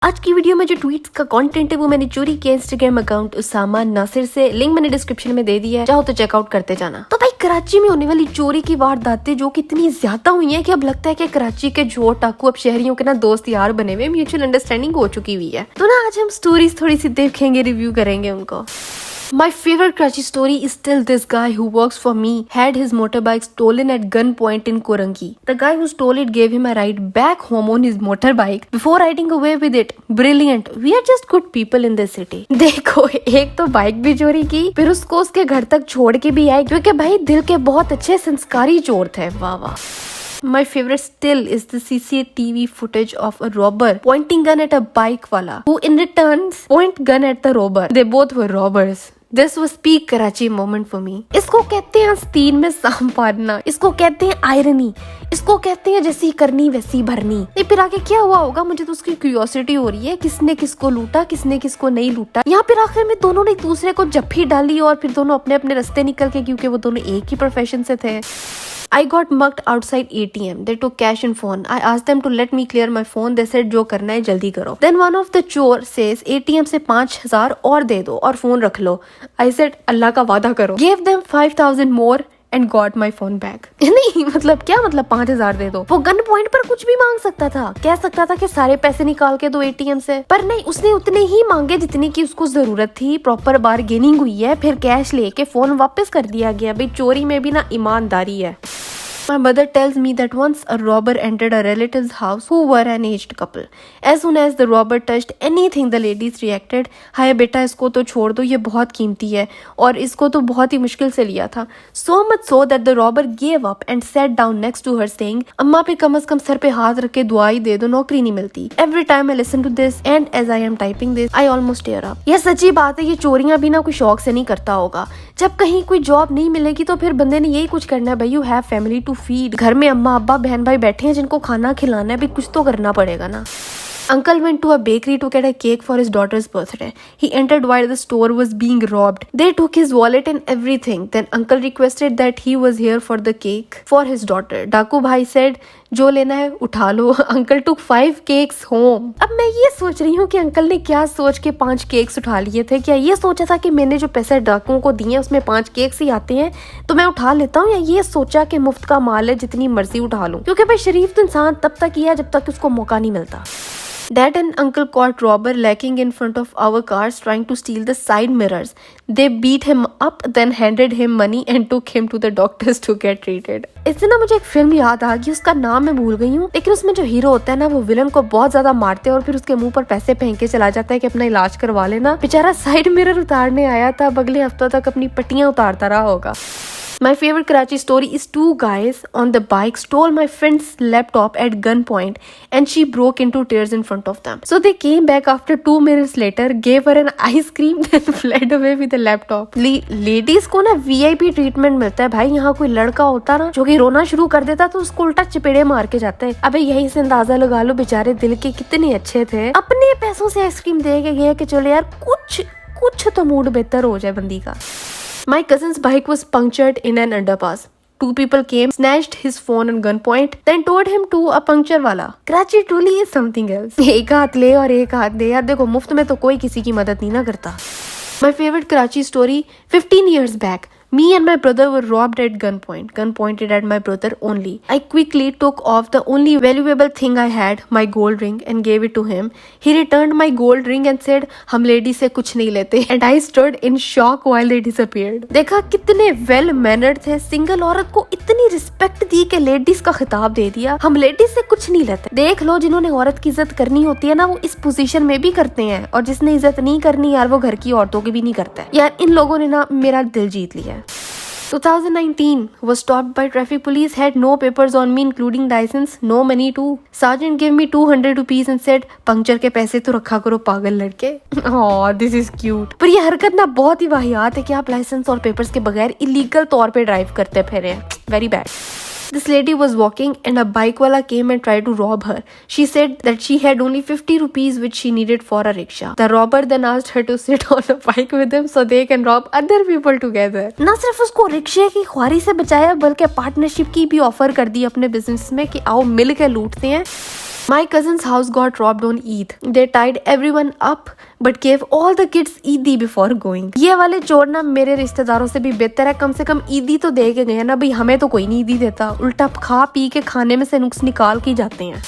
आज की वीडियो में जो ट्वीट्स का कंटेंट है वो मैंने चोरी किया इंस्टाग्राम अकाउंट उसामा नासिर से। लिंक मैंने डिस्क्रिप्शन में दे दिया है, चाहो तो चेकआउट करते जाना। तो भाई कराची में होने वाली चोरी की वारदातें जो कि इतनी ज्यादा हुई हैं कि अब लगता है कि कराची के चोर टाकू अब शहरियों के ना दोस्त यार बने हुए, म्यूचुअल अंडरस्टैंडिंग हो चुकी हुई है। तो ना आज हम स्टोरीज थोड़ी सी देखेंगे, रिव्यू करेंगे उनको। My favorite Karachi story is still this guy who works for me had his motorbike stolen at gunpoint in Korangi. The guy who stole it gave him a ride back home on his motorbike before riding away with it. Brilliant. We are just good people in this city. देखो, एक तो bike भी चोरी की, फिर उसको उसके घर तक छोड़ के भी आए, क्योंकि भाई दिल के बहुत अच्छे संस्कारी चोर थे। वाह वाह। My favorite still is the CCTV footage of a robber pointing gun at a bike wala, who in return point gun at the robber. They both were robbers. This was peak Karachi moment for me. इसको कहते हैं आस्तीन में सांप पाड़ना, इसको कहते हैं irony, इसको कहते हैं जैसी करनी वैसी भरनी। नहीं, फिर आगे क्या हुआ होगा मुझे तो उसकी क्यूरियोसिटी हो रही है, किसने किसको लूटा, किसने किसको नहीं लूटा। यहाँ फिर आखिर में दोनों ने एक दूसरे को जप्फी डाली और फिर दोनों अपने अपने रास्ते निकल के, क्योंकि वो दोनों एक ही प्रोफेशन से थे। I got mugged outside ATM. They took cash and phone. I asked them to let me clear my phone. They said जो करना है जल्दी करो. Then one of the चोर says ATM से 5,000 और दे दो और फोन रख लो. I said अल्लाह का वादा करो. Gave them 5,000 more and got my phone back. नहीं मतलब क्या मतलब 5,000 दे दो। वो गन पॉइंट पर कुछ भी मांग सकता था, कह सकता था कि सारे पैसे निकाल के दो ATM से, पर नहीं, उसने उतने ही मांगे जितनी की उसको जरूरत थी। प्रॉपर बार्गेनिंग हुई है, फिर कैश लेके फोन वापस कर दिया गया। भाई चोरी में भी ना ईमानदारी है। My mother tells me that once a robber entered a relative's house who were an aged couple. As soon as the robber touched anything, the ladies reacted, हाय बेटा इसको तो छोड़ दो, ये बहुत कीमती है और इसको तो बहुत ही मुश्किल से लिया था। So much so that the robber gave up and sat down next to her saying, अम्मा पे कम से कम सर पे हाथ रख के दुआ ही दे दो, नौकरी नहीं मिलती। Every time I listen to this and as I am typing this, I almost tear up. यह सच्ची बात है, ये चोरियां भी ना कोई शौक से नहीं करता होगा। जब कहीं कोई जॉब नहीं मिलेगी तो फिर बंदे ने यही कुछ करना है। भाई you have family to feed, घर में अम्मा अब्बा बहन भाई बैठे हैं जिनको खाना खिलाना है, भी कुछ तो करना पड़ेगा ना। Uncle went to a bakery to get a cake for his daughter's birthday. He entered while the store was being robbed. They took his wallet and everything. Then uncle requested that he was here for the cake for his daughter. Daku bhai said, जो लेना है उठा लो। Uncle took 5 cakes home. अब मैं ये सोच रही हूँ कि अंकल ने क्या सोच के 5 केक्स उठा लिए थे। क्या ये सोचा था कि मैंने जो पैसे डाकुओं को दिए उसमें 5 केक्स ही आते हैं तो मैं उठा लेता हूँ, या ये सोचा कि मुफ्त का माल है जितनी मर्जी उठा लूँ, क्योंकि भाई शरीफ तो इंसान तब तक ही है जब तक उसको मौका नहीं मिलता। Dad and uncle caught robber lacking in front of our cars trying to steal the side mirrors. They beat him up, then handed him money and took him to the doctors to get treated. इससे ना मुझे एक film याद आ गई, उसका नाम मैं भूल गई हूँ, लेकिन उसमें जो हीरो होता है ना वो विलन को बहुत ज्यादा मारते हैं और फिर उसके मुंह पर पैसे फेंक के चला जाता है कि अपना इलाज करवा लेना। बेचारा साइड मिरर उतारने आया था, अगले हफ्तों तक अपनी पट्टियां उतारता रहा होगा। My favorite Karachi story is 2 guys on the bike stole my friend's laptop at gunpoint and she broke into tears in front of them. So they came back after 2 minutes later, gave her an ice cream then fled away with the laptop. Ladies को ना VIP treatment मिलता है भाई। यहाँ कोई लड़का होता ना जो कि रोना शुरू कर देता तो उसको उल्टा चपेड़े मार के जाते हैं। अबे यही से अंदाजा लगा लो बेचारे दिल के कितने अच्छे थे, अपने पैसों से आइसक्रीम दे के गए कि चलो यार कुछ तो मूड बेहतर हो जाए बंदी का। My cousin's bike was punctured in an underpass. 2 people came, snatched his phone at gunpoint, then towed him to a puncture wala. Karachi truly is something else. एक हाथ ले और एक हाथ दे यार। देखो मुफ्त में तो कोई किसी की मदद नहीं ना करता। My favorite Karachi story, 15 years back. Me and my brother were robbed at gunpoint. Gun pointed at my brother only. I quickly took off the only valuable thing I had, my gold ring, and gave it to him. He returned my gold ring and said, हम lady से कुछ नहीं लेते. And I stood in shock while they disappeared. देखा कितने well mannered थे, single औरत को इतनी रिस्पेक्ट दी कि लेडीज का खिताब दे दिया, हम लेडीज से कुछ नहीं लेते। देख लो, जिन्होंने औरत की इज्जत करनी होती है ना वो इस पोजीशन में भी करते हैं, और जिसने इज्जत नहीं करनी यार वो घर की औरतों की भी नहीं करता है। यार इन लोगों ने ना मेरा दिल जीत लिया है। 2019 was stopped by traffic police, had no papers on me including license, no money too. Sergeant gave me 200 rupees and said, puncture के पैसे तो रखा करो पागल लड़के। Oh, this is cute. पर ये हरकत ना बहुत ही वाहियात है कि आप लाइसेंस और पेपर्स के बगैर इलीगल तौर पे ड्राइव करते फिरे हैं। Very bad. This lady was walking and a bike wala came and tried to rob her. She said that she had only 50 rupees which she needed for a rickshaw. The robber then asked her to sit on a bike with him so they can rob other people together. ना सिर्फ उसको रिक्शे की ख्वारी से बचाया बल्कि partnership की भी ऑफर कर दी अपने बिजनेस में कि आओ मिल के लूटते हैं। My cousin's house got robbed on Eid. They tied everyone up but gave all the kids ईदी before going. ये वाले चोर ना मेरे रिश्तेदारों से भी बेहतर है, कम से कम ईदी तो दे के गए ना भाई, हमें तो कोई नहीं ईदी देता, उल्टा खा पी के खाने में से नुक्स निकाल के जाते हैं.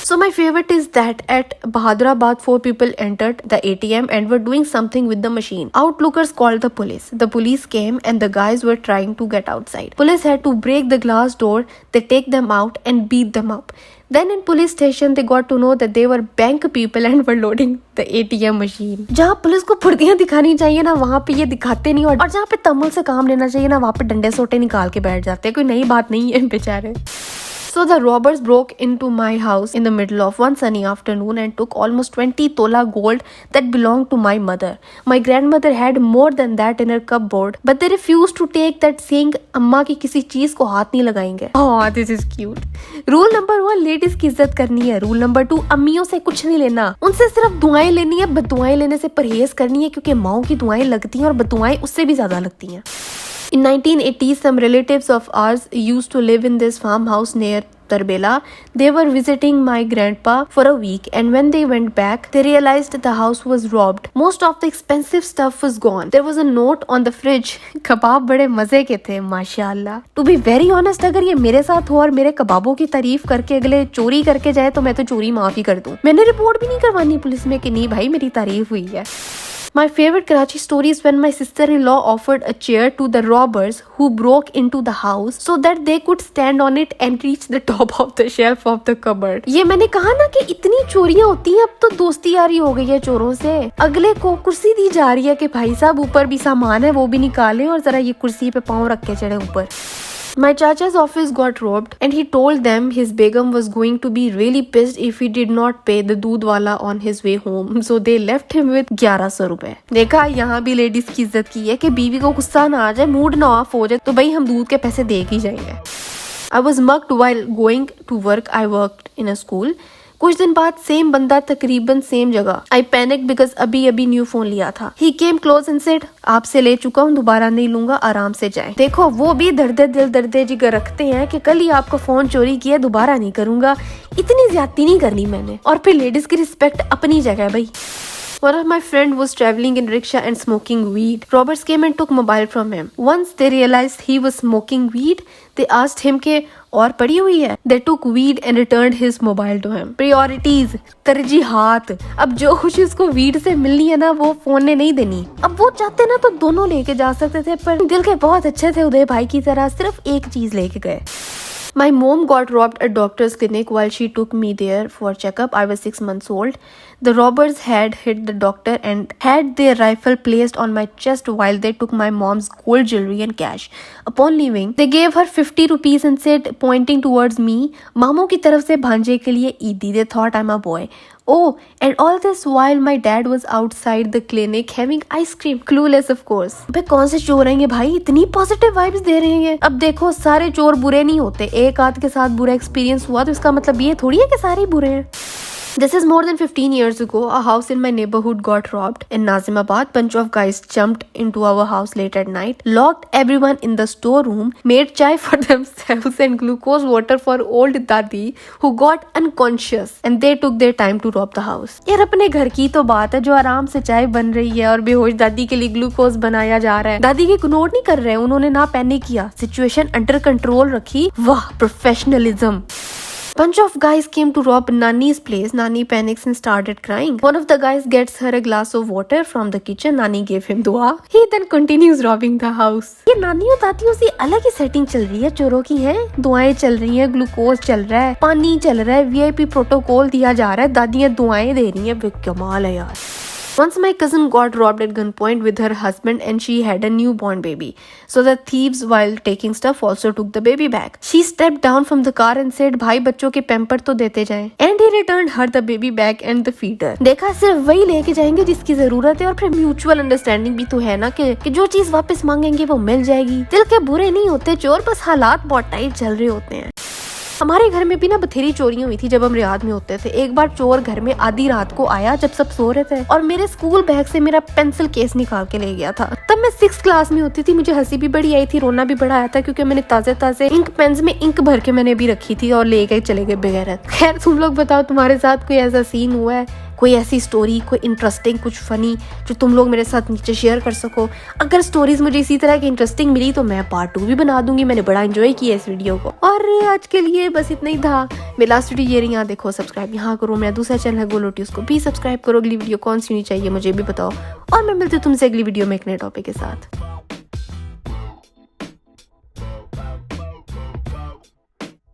So my favorite is that at Bahadrabad 4 people entered the ATM and were doing something with the machine. Outlookers called the police. The police came and the guys were trying to get outside. Police had to break the glass door, they take them out and beat them up. Then in police station they got to know that they were bank people and were loading the ATM machine. जहाँ police को फुर्तियाँ दिखानी चाहिए ना वहाँ पे ये दिखाते नहीं, और जहाँ पे तमुल से काम लेना चाहिए ना वहाँ पे डंडे सोटे निकाल के बैठ जाते हैं. कोई नई बात नहीं है बेचारे. So the robbers broke into my house in the middle of one sunny afternoon and took almost 20 tola gold that belonged to my mother. My grandmother had more than that in her cupboard, but they refused to take that, saying अम्मा की किसी चीज को हाथ नहीं लगाएंगे. Oh, this is cute. Rule number 1, ladies की इज्जत करनी है. Rule number 2, अम्मियों से कुछ नहीं लेना, उनसे सिर्फ दुआएं लेनी है. बदुआएं लेने से परहेज करनी है क्योंकि माओ की दुआएं लगती हैं और बदुआएं उससे भी ज्यादा लगती हैं. In 1980s, some relatives of ours used to live in this farmhouse near Tarbela. They were visiting my grandpa for a week, and when they went back, they realized the house was robbed. Most of the expensive stuff was gone. There was a note on the fridge. कबाब बड़े मजे के थे माशाल्लाह. To be very honest, अगर ये मेरे साथ हो और मेरे कबाबों की तारीफ करके अगले चोरी करके जाए तो मैं तो चोरी माफी कर दूं. मैंने रिपोर्ट भी नहीं करवानी पुलिस में कि नहीं भाई मेरी तारीफ हुई है. My favorite Karachi story is when my sister-in-law offered a chair to the robbers who broke into the house so that they could stand on it and reach the top of the shelf of the cupboard. ये मैंने कहा ना कि इतनी चोरियां होती हैं, अब तो दोस्ती यारी हो गई है चोरों से. अगले को कुर्सी दी जा रही है कि भाई साहब ऊपर भी सामान है वो भी निकालें और जरा ये कुर्सी पे पाँव रख के चढ़े ऊपर. My chacha's office got robbed and he told them his begum was going to be really pissed if he did not pay the दूध वाला on his way home. So they left him with 1100 रुपए. देखा यहाँ भी ladies की इज्जत की है कि बीवी को गुस्सा ना आ जाए, मूड ना ऑफ हो जाए तो भाई हम दूध के पैसे दे ही जाएंगे. I was mugged while going to work. I worked in a school. कुछ दिन बाद सेम बंदा तकरीबन सेम जगह. I panicked because अभी न्यू फोन लिया था. He came close and said, आपसे ले चुका हूँ दोबारा नहीं लूंगा, आराम से जाए. देखो वो भी दर्दे दिल दर्दे जिगर रखते हैं कि कल ही आपका फोन चोरी किया दोबारा नहीं करूंगा. इतनी ज्यादती नहीं करनी मैंने. और फिर लेडीज की रिस्पेक्ट अपनी जगह है भाई. One of my friend was traveling in rickshaw and smoking weed. Robbers came and took mobile from him. Once they realized he was smoking weed, they asked him के और पड़ी हुई है. They took weed and returned his mobile to him. Priorities, तरजीहात. अब जो खुशी उसको weed से मिलनी है ना वो फोन ने नहीं देनी. अब वो चाहते ना तो दोनों लेके जा सकते थे, पर दिल के बहुत अच्छे थे उदय भाई की तरह, सिर्फ एक चीज लेके गए. My mom got robbed at doctor's clinic while she took me there for checkup. I was 6 months old. The robbers had hit the doctor and had their rifle placed on my chest while they took my mom's gold jewelry and cash. Upon leaving, they gave her 50 rupees and said, pointing towards me, मामू की तरफ से भांजे के लिए ईदी. They thought I'm a boy. Oh, and all this while my dad was outside the clinic having ice cream. Clueless of course. अबे कौन से चोर हैं ये भाई, इतनी पॉजिटिव वाइब्स दे रहे हैं. अब देखो सारे चोर बुरे नहीं होते, एक आध के साथ बुरा एक्सपीरियंस हुआ तो इसका मतलब ये थोड़ी है कि सारे बुरे हैं. This is more than 15 years ago. A house in my neighborhood got robbed. In Nazimabad, bunch of guys jumped into our house late at night, locked everyone in the storeroom, made chai for themselves and glucose water for old Dadi who got unconscious, and they took their time to rob the house. यार अपने घर की तो बात है जो आराम से चाय बन रही है और बेहोश दादी के लिए ग्लूकोज बनाया जा रहा है. दादी की इग्नोर नहीं कर रहे हैं, उन्होंने ना पैनिक किया, सिचुएशन अंडर कंट्रोल रखी. वाह professionalism. Bunch of guys came to rob Nani's place. Nani panics and started crying. One of the guys gets her a glass of water from the kitchen. Nani gave him dua. He then continues robbing the house. ये नानी और दादियों से अलग ही setting चल रही है चोरों की है. दुआएं चल रही है, ग्लूकोज चल रहा है, पानी चल रहा है, VIP प्रोटोकॉल दिया जा रहा है, दादियां दुआएं दे रही हैं. कमाल है यार. Once my cousin got robbed at gunpoint with her husband and she had a newborn baby. So the thieves while taking stuff also took the baby back. She stepped down from the car and said, भाई बच्चों के pamper तो देते जाएं. And he returned her the baby bag and the feeder. देखा सिर्फ वही लेके जाएंगे जिसकी जरूरत है और फिर म्यूचुअल अंडरस्टैंडिंग भी तो है ना कि जो चीज वापस मांगेंगे वो मिल जाएगी. दिल के बुरे नहीं होते चोर, बस हालात बहुत टाइट चल रहे होते हैं. हमारे घर में भी ना बथेरी चोरियां हुई थी जब हम रियाद में होते थे। एक बार चोर घर में आधी रात को आया जब सब सो रहे थे और मेरे स्कूल बैग से मेरा पेंसिल केस निकाल के ले गया था। तब मैं 6th क्लास में होती थी। मुझे हंसी भी बड़ी आई थी, रोना भी बड़ा आया था, क्योंकि मैंने ताजे ताजे इंक पेन्स में इंक भर के मैंने भी रखी थी और ले गए चले गए बगैर। खैर तुम लोग बताओ, तुम्हारे साथ कोई ऐसा सीन हुआ है, कोई ऐसी स्टोरी, कोई इंटरेस्टिंग, कुछ फनी जो तुम लोग मेरे साथ नीचे शेयर कर सको। अगर स्टोरीज मुझे इसी तरह की इंटरेस्टिंग मिली तो मैं पार्ट 2 भी बना दूंगी। मैंने बड़ा एंजॉय किया इस वीडियो को। और आज के लिए बस इतना ही था। मेरा लास्ट वीडियो ये रही, यहाँ देखो, सब्सक्राइब यहाँ करो। मेरा दूसरा चैनल है गोलोटी, उसको भी सब्सक्राइब करो। अगली वीडियो कौन सी होनी चाहिए मुझे भी बताओ, और मैं मिलती हूँ तुमसे अगली वीडियो में एक नए टॉपिक के साथ।